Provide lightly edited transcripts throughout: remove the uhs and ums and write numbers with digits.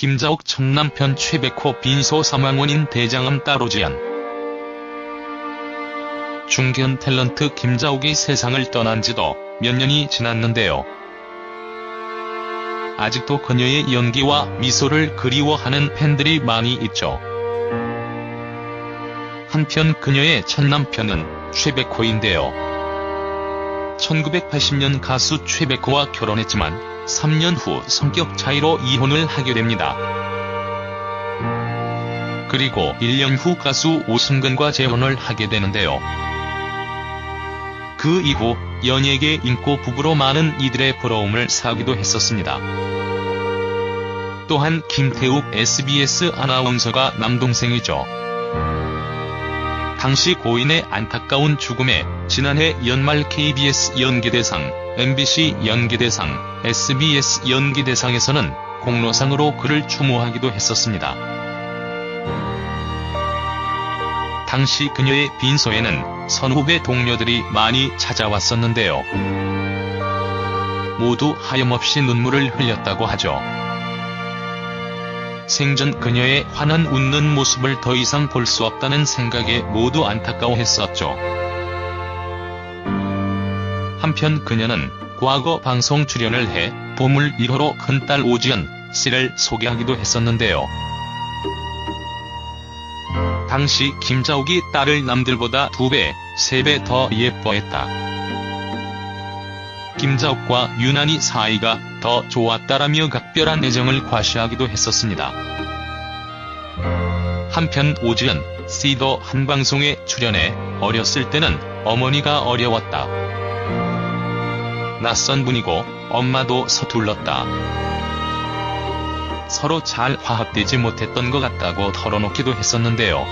김자옥 첫 남편 최백호 빈소 사망 원인 대장암 따로 지연. 중견 탤런트 김자옥이 세상을 떠난 지도 몇 년이 지났는데요. 아직도 그녀의 연기와 미소를 그리워하는 팬들이 많이 있죠. 한편 그녀의 첫 남편은 최백호인데요. 1980년 가수 최백호와 결혼했지만 3년 후 성격 차이로 이혼을 하게 됩니다. 그리고 1년 후 가수 오승근과 재혼을 하게 되는데요. 그 이후 연예계 인고 부부로 많은 이들의 부러움을 사기도 했었습니다. 또한 김태욱 SBS 아나운서가 남동생이죠. 당시 고인의 안타까운 죽음에 지난해 연말 KBS 연기대상, MBC 연기대상, SBS 연기대상에서는 공로상으로 그를 추모하기도 했었습니다. 당시 그녀의 빈소에는 선후배 동료들이 많이 찾아왔었는데요. 모두 하염없이 눈물을 흘렸다고 하죠. 생전 그녀의 환한 웃는 모습을 더 이상 볼 수 없다는 생각에 모두 안타까워했었죠. 한편 그녀는 과거 방송 출연을 해 보물 1호로 큰딸 오지연 씨를 소개하기도 했었는데요. 당시 김자옥이 딸을 남들보다 2배, 3배 더 예뻐했다. 김자옥과 유난히 사이가 더 좋았다라며 각별한 애정을 과시하기도 했었습니다. 한편 오지연 씨도 한 방송에 출연해 어렸을 때는 어머니가 어려웠다. 낯선 분이고 엄마도 서툴렀다. 서로 잘 화합되지 못했던 것 같다고 털어놓기도 했었는데요.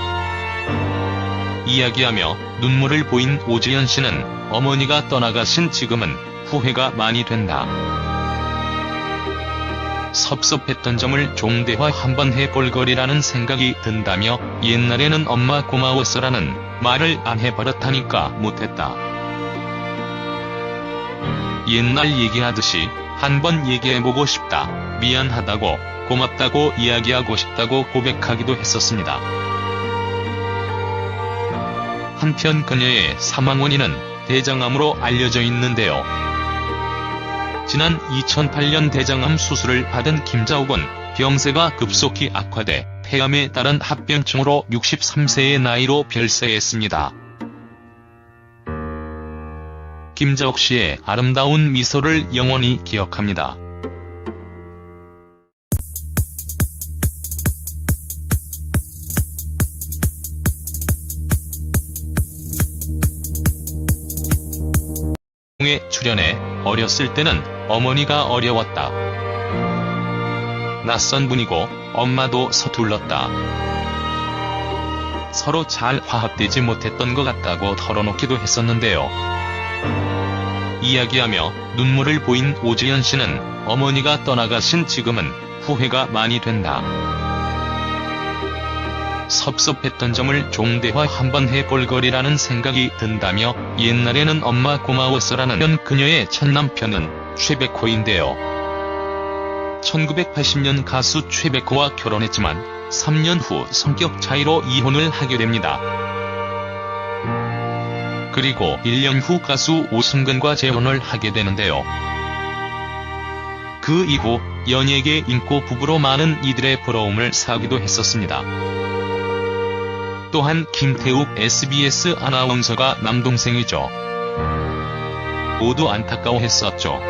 이야기하며 눈물을 보인 오지연 씨는 어머니가 떠나가신 지금은 후회가 많이 된다. 섭섭했던 점을 종대화 한번 해볼 거리라는 생각이 든다며 옛날에는 엄마 고마웠어라는 말을 안 해버렸다니까 못했다. 옛날 얘기하듯이 한번 얘기해보고 싶다. 미안하다고, 고맙다고 이야기하고 싶다고 고백하기도 했었습니다. 한편 그녀의 사망 원인은 대장암으로 알려져 있는데요. 지난 2008년 대장암 수술을 받은 김자옥은 병세가 급속히 악화돼 폐암에 따른 합병증으로 63세의 나이로 별세했습니다. 김자옥 씨의 아름다운 미소를 영원히 기억합니다. 에 출연해 어렸을 때는 어머니가 어려웠다. 낯선 분이고 엄마도 서툴렀다. 서로 잘 화합되지 못했던 것 같다고 털어놓기도 했었는데요. 이야기하며 눈물을 보인 오지연 씨는 어머니가 떠나가신 지금은 후회가 많이 된다. 섭섭했던 점을 종대화 한번 해볼 거리라는 생각이 든다며 옛날에는 엄마 고마웠어라는 그녀의 첫 남편은 최백호인데요. 1980년 가수 최백호와 결혼했지만 3년 후 성격 차이로 이혼을 하게 됩니다. 그리고 1년 후 가수 오승근과 재혼을 하게 되는데요. 그 이후 연예계 인고 부부로 많은 이들의 부러움을 사기도 했었습니다. 또한 김태욱 SBS 아나운서가 남동생이죠. 모두 안타까워했었죠.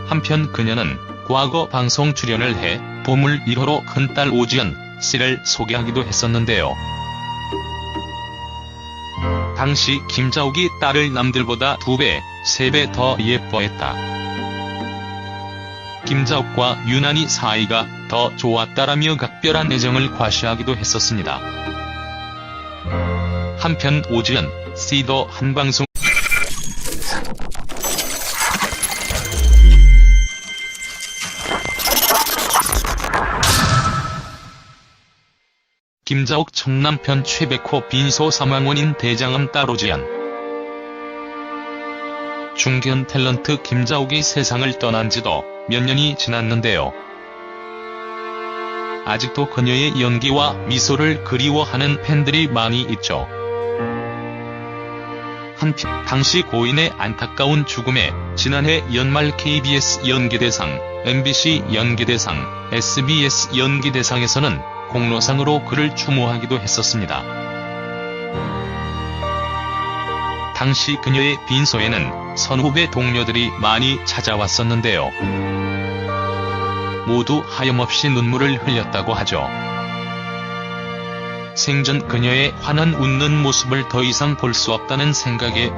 한편 그녀는 과거 방송 출연을 해 보물 1호로 큰딸 오지연 씨를 소개하기도 했었는데요. 당시 김자옥이 딸을 남들보다 2배, 3배 더 예뻐했다. 김자옥과 유난히 사이가 더 좋았다라며 각별한 애정을 과시하기도 했었습니다. 한편 오지연 씨도 한 방송 김자옥 첫 남편 최백호 빈소 사망 원인 대장암 따로 지연. 중견 탤런트 김자옥이 세상을 떠난 지도 몇 년이 지났는데요. 아직도 그녀의 연기와 미소를 그리워하는 팬들이 많이 있죠. 한편 당시 고인의 안타까운 죽음에 지난해 연말 KBS 연기대상, MBC 연기대상, SBS 연기대상에서는 공로상으로 그를 추모하기도 했었습니다. 당시 그녀의 빈소에는 선후배 동료들이 많이 찾아왔었는데요. 모두 하염없이 눈물을 흘렸다고 하죠. 생전 그녀의 환한 웃는 모습을 더 이상 볼 수 없다는 생각에